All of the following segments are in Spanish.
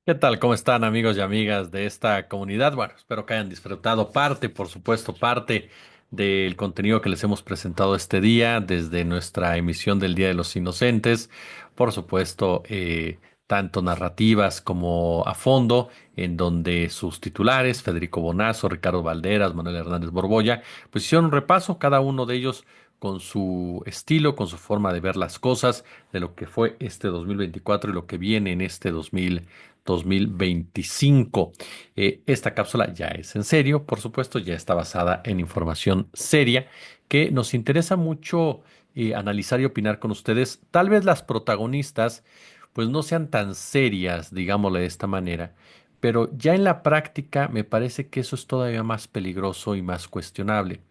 ¿Qué tal? ¿Cómo están amigos y amigas de esta comunidad? Bueno, espero que hayan disfrutado parte, por supuesto, parte del contenido que les hemos presentado este día desde nuestra emisión del Día de los Inocentes. Por supuesto, tanto narrativas como a fondo, en donde sus titulares, Federico Bonazo, Ricardo Valderas, Manuel Hernández Borbolla, pues hicieron un repaso, cada uno de ellos con su estilo, con su forma de ver las cosas, de lo que fue este 2024 y lo que viene en este 2025. Esta cápsula ya es en serio, por supuesto, ya está basada en información seria que nos interesa mucho analizar y opinar con ustedes. Tal vez las protagonistas pues no sean tan serias, digámosle de esta manera, pero ya en la práctica me parece que eso es todavía más peligroso y más cuestionable.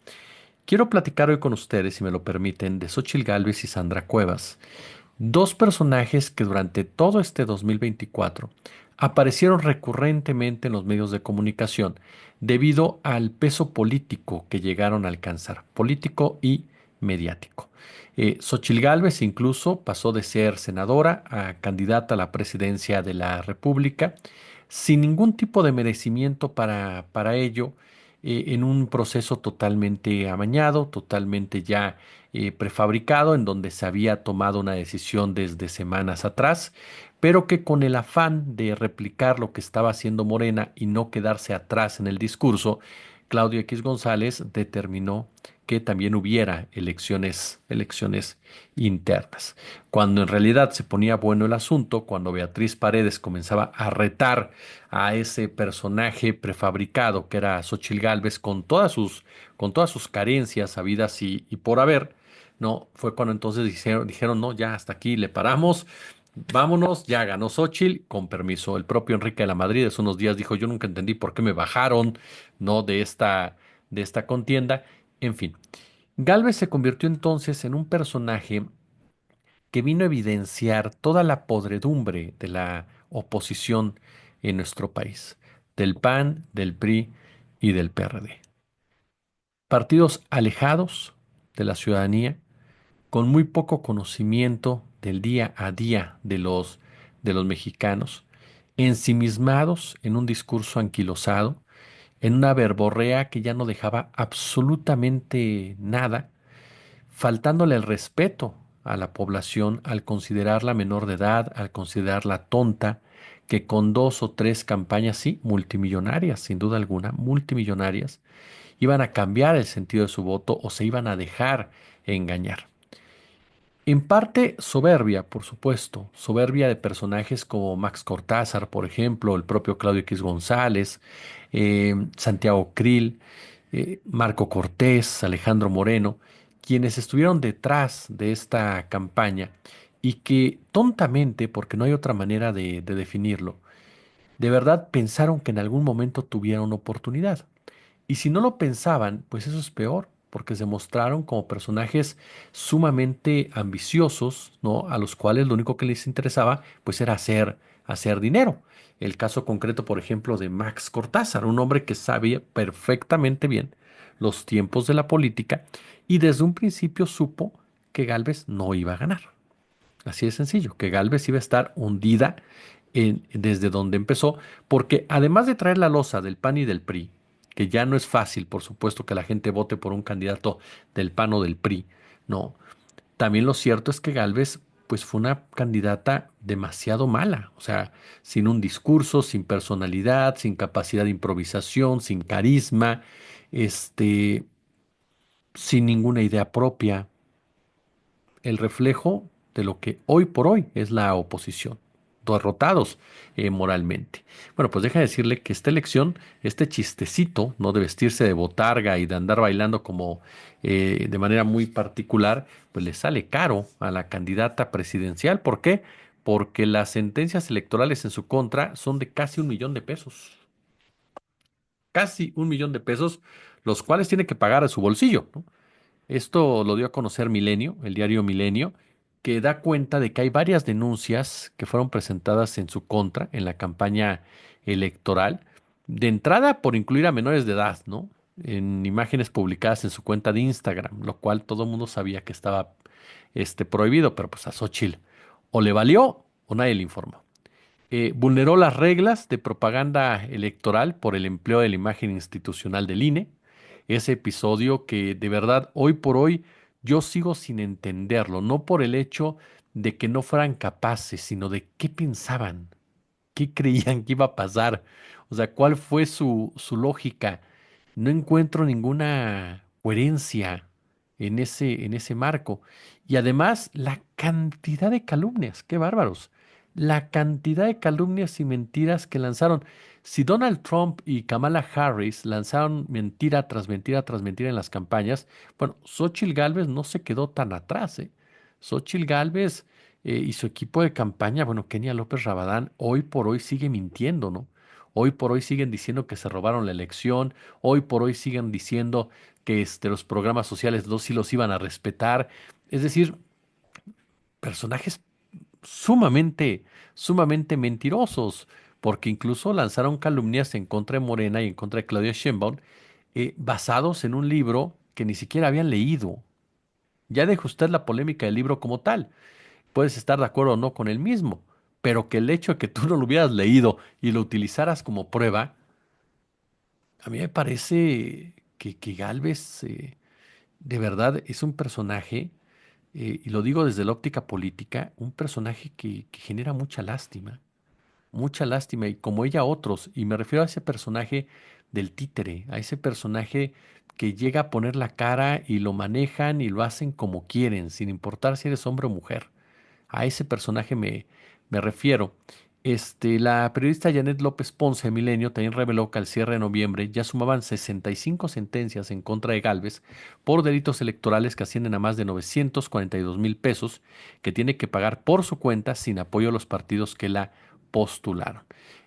Quiero platicar hoy con ustedes, si me lo permiten, de Xóchitl Gálvez y Sandra Cuevas. Dos personajes que durante todo este 2024 aparecieron recurrentemente en los medios de comunicación debido al peso político que llegaron a alcanzar, político y mediático. Xóchitl Gálvez incluso pasó de ser senadora a candidata a la presidencia de la República sin ningún tipo de merecimiento para ello, en un proceso totalmente amañado, totalmente ya prefabricado, en donde se había tomado una decisión desde semanas atrás, pero que con el afán de replicar lo que estaba haciendo Morena y no quedarse atrás en el discurso, Claudio X González determinó que también hubiera elecciones internas. Cuando en realidad se ponía bueno el asunto, cuando Beatriz Paredes comenzaba a retar a ese personaje prefabricado que era Xóchitl Gálvez con todas sus carencias habidas y por haber, no, fue cuando entonces dijeron, no, ya hasta aquí le paramos, vámonos, ya ganó Xóchitl, con permiso. El propio Enrique de la Madrid hace unos días dijo, yo nunca entendí por qué me bajaron, no, de esta contienda. En fin, Gálvez se convirtió entonces en un personaje que vino a evidenciar toda la podredumbre de la oposición en nuestro país, del PAN, del PRI y del PRD. Partidos alejados de la ciudadanía, con muy poco conocimiento del día a día de los mexicanos, ensimismados en un discurso anquilosado, en una verborrea que ya no dejaba absolutamente nada, faltándole el respeto a la población al considerarla menor de edad, al considerarla tonta, que con dos o tres campañas, sí, multimillonarias, sin duda alguna, multimillonarias, iban a cambiar el sentido de su voto o se iban a dejar engañar. En parte soberbia, por supuesto, soberbia de personajes como Max Cortázar, por ejemplo, el propio Claudio X González, Santiago Krill, Marco Cortés, Alejandro Moreno, quienes estuvieron detrás de esta campaña y que tontamente, porque no hay otra manera de definirlo, de verdad pensaron que en algún momento tuvieran oportunidad. Y si no lo pensaban, pues eso es peor, porque se mostraron como personajes sumamente ambiciosos, ¿no? A los cuales lo único que les interesaba, pues era hacer dinero. El caso concreto, por ejemplo, de Max Cortázar, un hombre que sabía perfectamente bien los tiempos de la política y desde un principio supo que Gálvez no iba a ganar. Así de sencillo, que Gálvez iba a estar hundida desde donde empezó, porque además de traer la losa del PAN y del PRI, que ya no es fácil, por supuesto, que la gente vote por un candidato del PAN o del PRI, no. También lo cierto es que Gálvez, pues fue una candidata demasiado mala, o sea, sin un discurso, sin personalidad, sin capacidad de improvisación, sin carisma, este, sin ninguna idea propia, el reflejo de lo que hoy por hoy es la oposición, derrotados moralmente. Bueno, pues deja decirle que esta elección, este chistecito, ¿no? De vestirse de botarga y de andar bailando como de manera muy particular, pues le sale caro a la candidata presidencial. ¿Por qué? Porque las sentencias electorales en su contra son de casi 1 millón de pesos. Casi 1 millón de pesos, los cuales tiene que pagar a su bolsillo, ¿no? Esto lo dio a conocer Milenio, el diario Milenio, que da cuenta de que hay varias denuncias que fueron presentadas en su contra en la campaña electoral, de entrada por incluir a menores de edad, ¿no? En imágenes publicadas en su cuenta de Instagram, lo cual todo el mundo sabía que estaba prohibido, pero pues a Xóchitl o le valió o nadie le informó. vulneró las reglas de propaganda electoral por el empleo de la imagen institucional del INE. Ese episodio que de verdad hoy por hoy yo sigo sin entenderlo, no por el hecho de que no fueran capaces, sino de qué pensaban, qué creían que iba a pasar, o sea, cuál fue su lógica. No encuentro ninguna coherencia en ese marco. Y además, la cantidad de calumnias, qué bárbaros. La cantidad de calumnias y mentiras que lanzaron. Si Donald Trump y Kamala Harris lanzaron mentira tras mentira tras mentira en las campañas, bueno, Xóchitl Gálvez no se quedó tan atrás, ¿eh? Xóchitl Gálvez y su equipo de campaña, bueno, Kenia López Rabadán, hoy por hoy sigue mintiendo, ¿no? Hoy por hoy siguen diciendo que se robaron la elección, hoy por hoy siguen diciendo que los programas sociales sí los iban a respetar. Es decir, personajes sumamente, sumamente mentirosos, porque incluso lanzaron calumnias en contra de Morena y en contra de Claudia Sheinbaum, basados en un libro que ni siquiera habían leído. Ya deje usted la polémica del libro como tal. Puedes estar de acuerdo o no con el mismo, pero que el hecho de que tú no lo hubieras leído y lo utilizaras como prueba, a mí me parece que Gálvez de verdad es un personaje, y lo digo desde la óptica política, un personaje que genera mucha lástima, y como ella otros, y me refiero a ese personaje del títere, a ese personaje que llega a poner la cara y lo manejan y lo hacen como quieren, sin importar si eres hombre o mujer. A ese personaje me refiero. La periodista Janet López Ponce de Milenio también reveló que al cierre de noviembre ya sumaban 65 sentencias en contra de Gálvez por delitos electorales que ascienden a más de 942,000 pesos que tiene que pagar por su cuenta sin apoyo a los partidos que la postularon.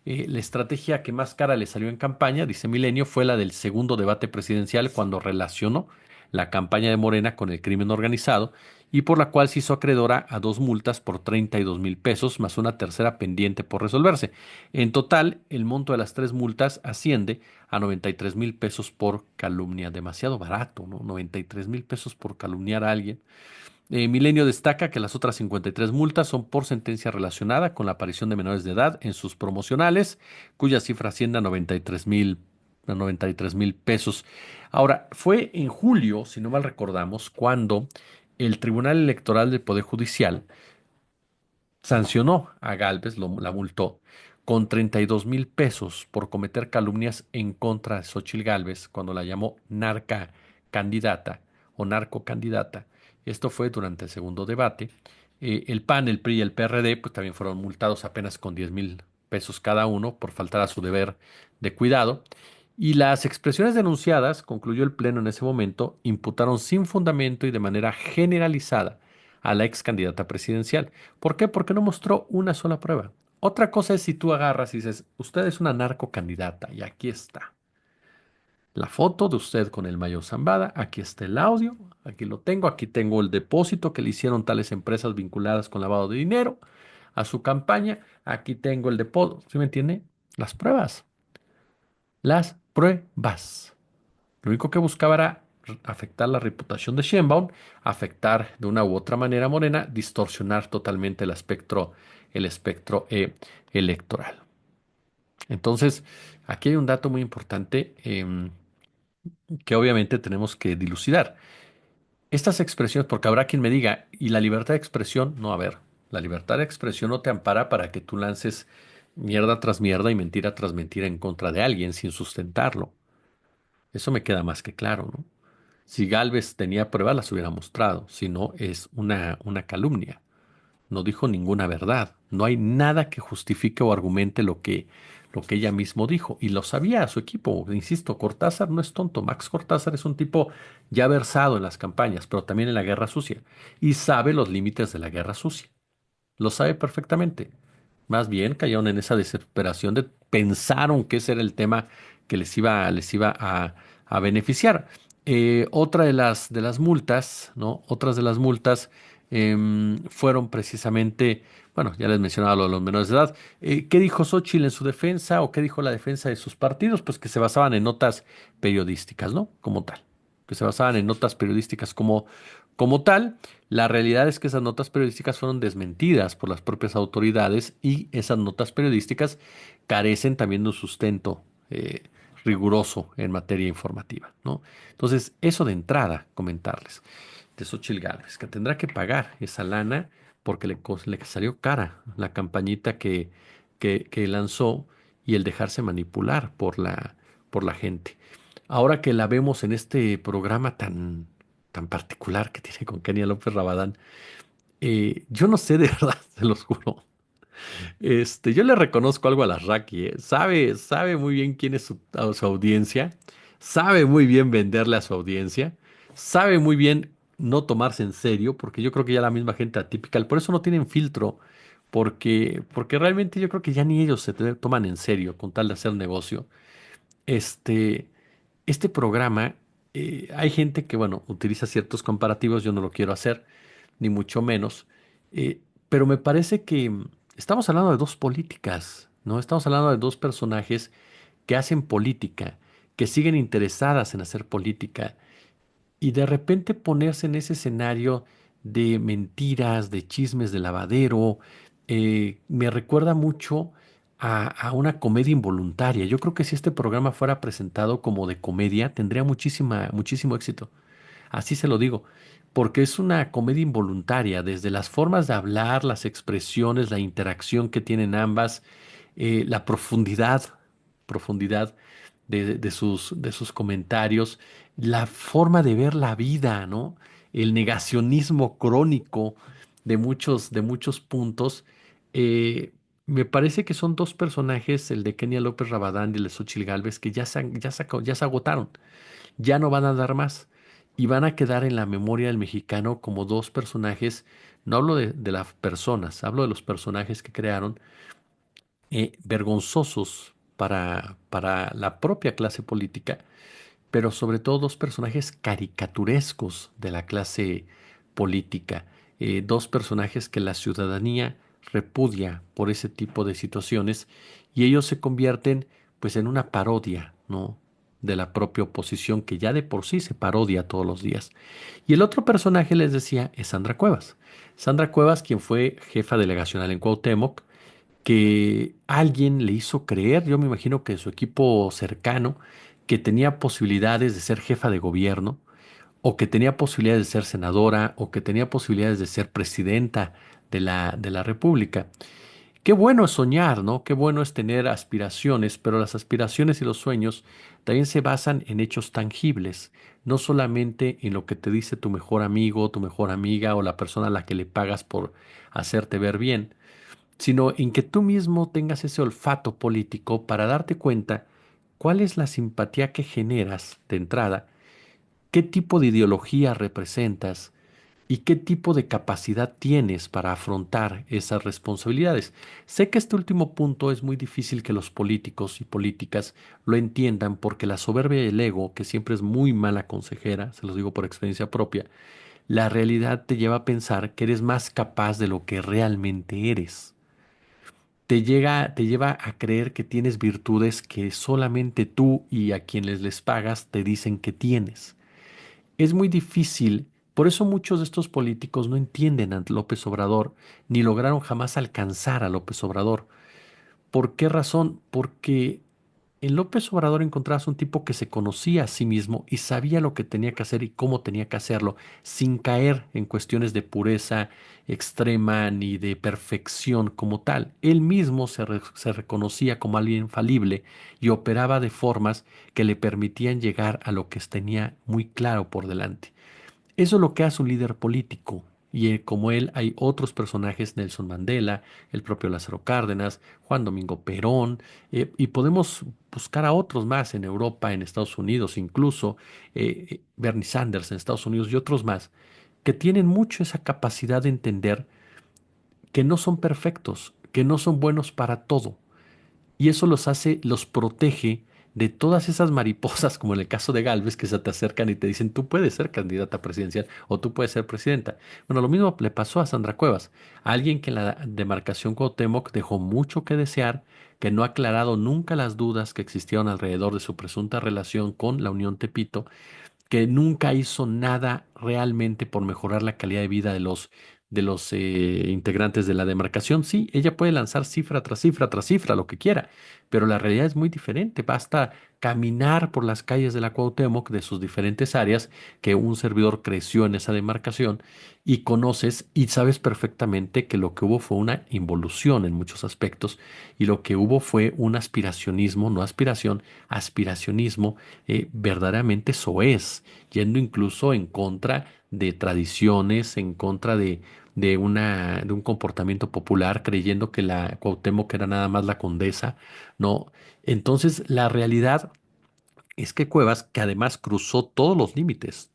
La estrategia que más cara le salió en campaña, dice Milenio, fue la del segundo debate presidencial cuando relacionó la campaña de Morena con el crimen organizado y por la cual se hizo acreedora a dos multas por 32,000 pesos, más una tercera pendiente por resolverse. En total, el monto de las tres multas asciende a 93,000 pesos por calumnia. Demasiado barato, ¿no? 93,000 pesos por calumniar a alguien. Milenio destaca que las otras 53 multas son por sentencia relacionada con la aparición de menores de edad en sus promocionales, cuya cifra asciende a 93,000 pesos. Ahora, fue en julio, si no mal recordamos, cuando el Tribunal Electoral del Poder Judicial sancionó a Gálvez, la multó con 32,000 pesos por cometer calumnias en contra de Xóchitl Gálvez cuando la llamó narca candidata o narcocandidata. Esto fue durante el segundo debate. El PAN, el PRI y el PRD pues también fueron multados apenas con 10,000 pesos cada uno por faltar a su deber de cuidado. Y las expresiones denunciadas, concluyó el Pleno en ese momento, imputaron sin fundamento y de manera generalizada a la ex candidata presidencial. ¿Por qué? Porque no mostró una sola prueba. Otra cosa es si tú agarras y dices, usted es una narcocandidata y aquí está la foto de usted con el mayo Zambada, aquí está el audio, aquí lo tengo, aquí tengo el depósito que le hicieron tales empresas vinculadas con lavado de dinero a su campaña, aquí tengo el depósito, ¿sí me entiende? Las pruebas, las pruebas. Lo único que buscaba era afectar la reputación de Sheinbaum, afectar de una u otra manera a Morena, distorsionar totalmente el espectro electoral. Entonces, aquí hay un dato muy importante que obviamente tenemos que dilucidar. Estas expresiones, porque habrá quien me diga, ¿y la libertad de expresión? No, a ver, la libertad de expresión no te ampara para que tú lances mierda tras mierda y mentira tras mentira en contra de alguien sin sustentarlo. Eso me queda más que claro, ¿no? Si Gálvez tenía pruebas, las hubiera mostrado. Si no, es una calumnia. No dijo ninguna verdad. No hay nada que justifique o argumente lo que ella mismo dijo. Y lo sabía su equipo. Insisto, Cortázar no es tonto. Max Cortázar es un tipo ya versado en las campañas, pero también en la guerra sucia. Y sabe los límites de la guerra sucia. Lo sabe perfectamente. Más bien cayeron en esa desesperación de pensaron que ese era el tema que les iba a beneficiar. Otra de las multas, ¿no? Otras de las multas fueron precisamente, bueno, ya les mencionaba lo de los menores de edad. ¿Qué dijo Xóchitl en su defensa o qué dijo la defensa de sus partidos? Pues que se basaban en notas periodísticas, ¿no? Como tal. que se basaban en notas periodísticas como tal. La realidad es que esas notas periodísticas fueron desmentidas por las propias autoridades y esas notas periodísticas carecen también de un sustento riguroso en materia informativa, ¿no? Entonces, eso de entrada, comentarles de Xóchitl Gálvez, que tendrá que pagar esa lana porque le salió cara la campañita que lanzó y el dejarse manipular por la gente. Ahora que la vemos en este programa tan particular que tiene con Kenia López Rabadán, yo no sé de verdad, se los juro. Yo le reconozco algo a la Raki, ¿eh? Sabe muy bien quién es su audiencia, sabe muy bien venderle a su audiencia, sabe muy bien no tomarse en serio, porque yo creo que ya la misma gente atípica, por eso no tienen filtro, porque realmente yo creo que ya ni ellos toman en serio con tal de hacer negocio. Este, este programa, hay gente que, bueno, utiliza ciertos comparativos, yo no lo quiero hacer, ni mucho menos, pero me parece que estamos hablando de dos políticas, ¿no? Estamos hablando de dos personajes que hacen política, que siguen interesadas en hacer política, y de repente ponerse en ese escenario de mentiras, de chismes de lavadero, me recuerda mucho a una comedia involuntaria. Yo creo que si este programa fuera presentado como de comedia, tendría muchísimo éxito. Así se lo digo, porque es una comedia involuntaria, desde las formas de hablar, las expresiones, la interacción que tienen ambas, la profundidad de sus comentarios, la forma de ver la vida, ¿no? El negacionismo crónico de muchos puntos. eh, Me parece que son dos personajes, el de Kenia López Rabadán y el de Xóchitl Gálvez, que ya se agotaron, ya no van a dar más y van a quedar en la memoria del mexicano como dos personajes. No hablo de las personas, hablo de los personajes que crearon, vergonzosos para la propia clase política, pero sobre todo dos personajes caricaturescos de la clase política, dos personajes que la ciudadanía repudia por ese tipo de situaciones y ellos se convierten pues en una parodia, ¿no? De la propia oposición que ya de por sí se parodia todos los días. Y el otro personaje, les decía, es Sandra Cuevas. Sandra Cuevas, quien fue jefa delegacional en Cuauhtémoc, que alguien le hizo creer, yo me imagino que su equipo cercano, que tenía posibilidades de ser jefa de gobierno, o que tenía posibilidades de ser senadora, o que tenía posibilidades de ser presidenta de la República. Qué bueno es soñar, ¿no? Qué bueno es tener aspiraciones, pero las aspiraciones y los sueños también se basan en hechos tangibles, no solamente en lo que te dice tu mejor amigo, tu mejor amiga o la persona a la que le pagas por hacerte ver bien, sino en que tú mismo tengas ese olfato político para darte cuenta cuál es la simpatía que generas de entrada, qué tipo de ideología representas y qué tipo de capacidad tienes para afrontar esas responsabilidades. Sé que este último punto es muy difícil que los políticos y políticas lo entiendan porque la soberbia y el ego, que siempre es muy mala consejera, se los digo por experiencia propia, la realidad te lleva a pensar que eres más capaz de lo que realmente eres. Te lleva a creer que tienes virtudes que solamente tú y a quienes les pagas te dicen que tienes. Es muy difícil, por eso muchos de estos políticos no entienden a López Obrador, ni lograron jamás alcanzar a López Obrador. ¿Por qué razón? Porque en López Obrador encontrabas un tipo que se conocía a sí mismo y sabía lo que tenía que hacer y cómo tenía que hacerlo, sin caer en cuestiones de pureza extrema ni de perfección como tal. Él mismo se reconocía como alguien infalible y operaba de formas que le permitían llegar a lo que tenía muy claro por delante. Eso es lo que hace un líder político. Y como él hay otros personajes, Nelson Mandela, el propio Lázaro Cárdenas, Juan Domingo Perón, y podemos buscar a otros más en Europa, en Estados Unidos, incluso Bernie Sanders en Estados Unidos y otros más, que tienen mucho esa capacidad de entender que no son perfectos, que no son buenos para todo, y eso los hace, los protege de todas esas mariposas, como en el caso de Galvez, que se te acercan y te dicen, tú puedes ser candidata presidencial o tú puedes ser presidenta. Bueno, lo mismo le pasó a Sandra Cuevas, alguien que en la demarcación Cuauhtémoc dejó mucho que desear, que no ha aclarado nunca las dudas que existieron alrededor de su presunta relación con la Unión Tepito que nunca hizo nada realmente por mejorar la calidad de vida de los integrantes de la demarcación. Sí, ella puede lanzar cifra tras cifra tras cifra, lo que quiera, pero la realidad es muy diferente. Basta caminar por las calles de la Cuauhtémoc, de sus diferentes áreas, que un servidor creció en esa demarcación y conoces y sabes perfectamente que lo que hubo fue una involución en muchos aspectos y lo que hubo fue un aspiracionismo, no aspiración, aspiracionismo verdaderamente soez, yendo incluso en contra de tradiciones, en contra de un comportamiento popular, creyendo que la Cuauhtémoc era nada más la condesa, ¿no? Entonces, la realidad es que Cuevas, que además cruzó todos los límites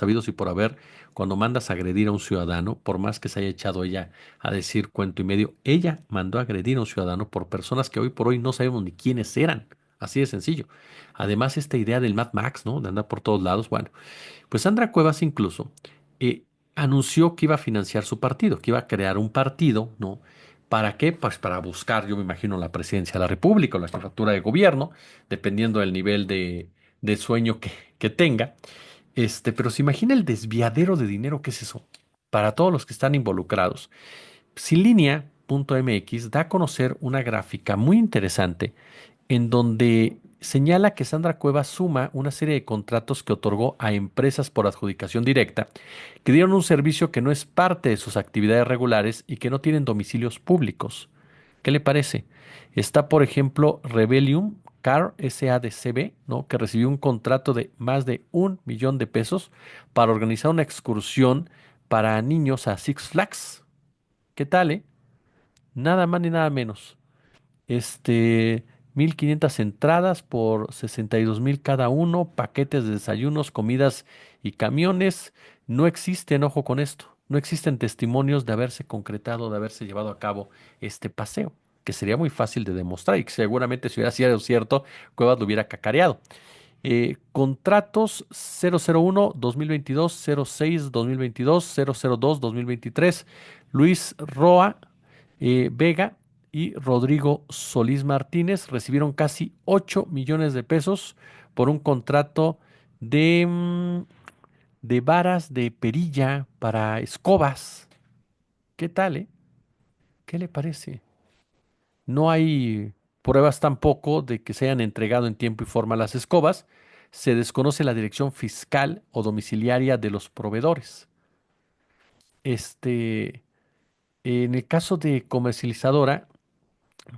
habidos y por haber, cuando mandas a agredir a un ciudadano, por más que se haya echado ella a decir cuento y medio, ella mandó a agredir a un ciudadano por personas que hoy por hoy no sabemos ni quiénes eran. Así de sencillo. Además, esta idea del Mad Max, ¿no? De andar por todos lados. Bueno, pues Sandra Cuevas incluso eh, anunció que iba a financiar su partido, que iba a crear un partido, ¿no? ¿Para qué? Pues para buscar, yo me imagino, la presidencia de la República o la jefatura de gobierno, dependiendo del nivel de sueño que tenga. Pero se imagina el desviadero de dinero que es eso para todos los que están involucrados. Sinlinea.mx da a conocer una gráfica muy interesante en donde señala que Sandra Cuevas suma una serie de contratos que otorgó a empresas por adjudicación directa, que dieron un servicio que no es parte de sus actividades regulares y que no tienen domicilios públicos. ¿Qué le parece? Está, por ejemplo, Rebellium Car SADCB, ¿no? Que recibió un contrato de más de 1 millón de pesos para organizar una excursión para niños a Six Flags. ¿Qué tal, Nada más ni nada menos. Este, 1.500 entradas por 62,000 cada uno, paquetes de desayunos, comidas y camiones. No existen, ojo con esto, no existen testimonios de haberse concretado, de haberse llevado a cabo este paseo, que sería muy fácil de demostrar y que seguramente si hubiera sido cierto, Cuevas lo hubiera cacareado. Contratos 001-2022, 06-2022, 002-2023, Luis Roa Vega y Rodrigo Solís Martínez recibieron casi 8 millones de pesos por un contrato de varas de perilla para escobas. ¿Qué tal, ¿Qué le parece? No hay pruebas tampoco de que se hayan entregado en tiempo y forma las escobas. Se desconoce la dirección fiscal o domiciliaria de los proveedores. Este, en el caso de comercializadora,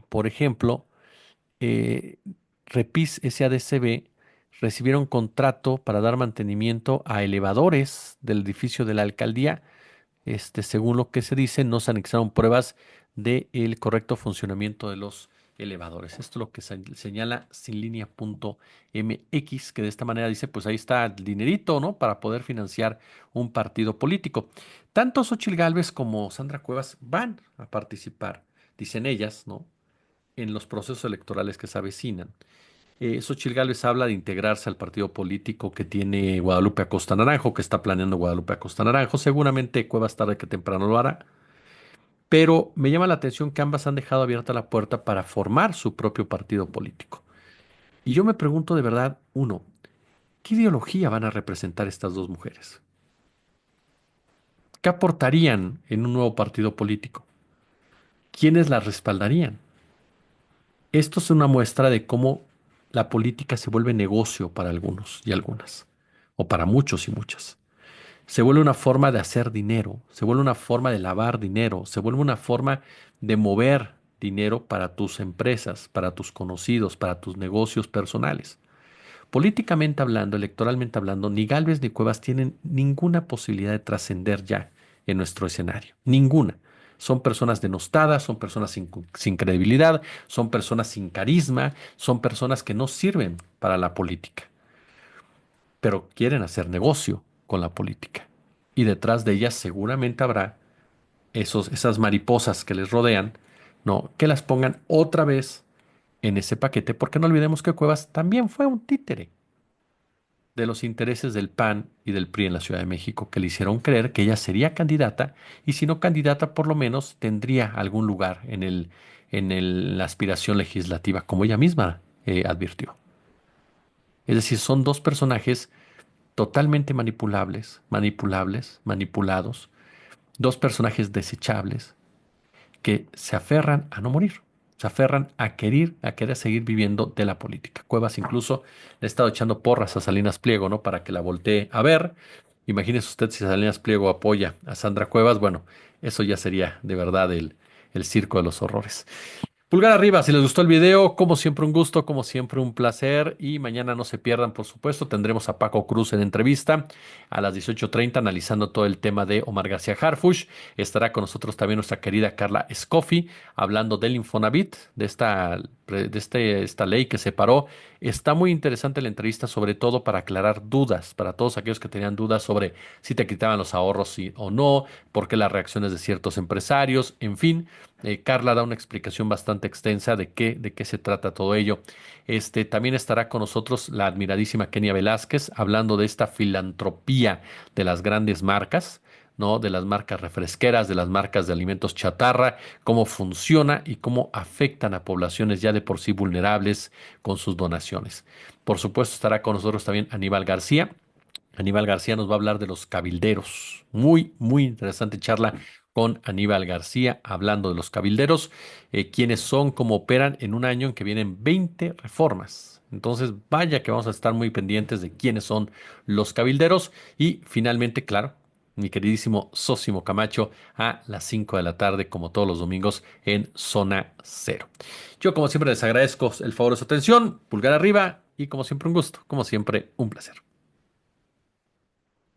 por ejemplo, eh, Repis SADCB recibieron contrato para dar mantenimiento a elevadores del edificio de la alcaldía. Según lo que se dice, no se anexaron pruebas del correcto funcionamiento de los elevadores. Esto es lo que señala sinlinea.mx, que de esta manera dice, pues ahí está el dinerito, ¿no? Para poder financiar un partido político. Tanto Xóchitl Gálvez como Sandra Cuevas van a participar, dicen ellas, ¿no? En los procesos electorales que se avecinan. Xóchitl Gálvez habla de integrarse al partido político que tiene Guadalupe Acosta Naranjo, que está planeando Guadalupe Acosta Naranjo. Seguramente Cuevas tarde que temprano lo hará, pero me llama la atención que ambas han dejado abierta la puerta para formar su propio partido político. Y yo me pregunto de verdad, uno, ¿qué ideología van a representar estas dos mujeres? ¿Qué aportarían en un nuevo partido político? ¿Quiénes las respaldarían? Esto es una muestra de cómo la política se vuelve negocio para algunos y algunas, o para muchos y muchas. Se vuelve una forma de hacer dinero, se vuelve una forma de lavar dinero, se vuelve una forma de mover dinero para tus empresas, para tus conocidos, para tus negocios personales. Políticamente hablando, electoralmente hablando, ni Gálvez ni Cuevas tienen ninguna posibilidad de trascender ya en nuestro escenario. Ninguna. Son personas denostadas, son personas sin credibilidad, son personas sin carisma, son personas que no sirven para la política, pero quieren hacer negocio con la política. Y detrás de ellas seguramente habrá esas mariposas que les rodean, ¿no? Que las pongan otra vez en ese paquete, porque no olvidemos que Cuevas también fue un títere de los intereses del PAN y del PRI en la Ciudad de México, que le hicieron creer que ella sería candidata y si no candidata, por lo menos tendría algún lugar la aspiración legislativa, como ella misma advirtió. Es decir, son dos personajes totalmente manipulados, dos personajes desechables que se aferran a no morir, se aferran a querer seguir viviendo de la política. Cuevas incluso le ha estado echando porras a Salinas Pliego, ¿no? Para que la voltee a ver. Imagínese usted si Salinas Pliego apoya a Sandra Cuevas, bueno, eso ya sería de verdad el circo de los horrores. Pulgar arriba si les gustó el video, como siempre un gusto, como siempre un placer y mañana no se pierdan, por supuesto, tendremos a Paco Cruz en entrevista a las 18:30 analizando todo el tema de Omar García Harfuch. Estará con nosotros también nuestra querida Carla Escoffi hablando del Infonavit, esta ley que se paró. Está muy interesante la entrevista, sobre todo para aclarar dudas, para todos aquellos que tenían dudas sobre si te quitaban los ahorros sí o no, por qué las reacciones de ciertos empresarios, en fin. Carla da una explicación bastante extensa de qué se trata todo ello. También estará con nosotros la admiradísima Kenia Velázquez hablando de esta filantropía de las grandes marcas, ¿no? De las marcas refresqueras, de las marcas de alimentos chatarra, cómo funciona y cómo afectan a poblaciones ya de por sí vulnerables con sus donaciones. Por supuesto, estará con nosotros también Aníbal García. Aníbal García nos va a hablar de los cabilderos. Muy, muy interesante charla con Aníbal García hablando de los cabilderos, quiénes son, cómo operan en un año en que vienen 20 reformas. Entonces, vaya que vamos a estar muy pendientes de quiénes son los cabilderos. Y finalmente, claro, mi queridísimo Sósimo Camacho a las 5 de la tarde, como todos los domingos, en Zona Cero. Yo, como siempre, les agradezco el favor de su atención, pulgar arriba y como siempre un gusto, como siempre un placer.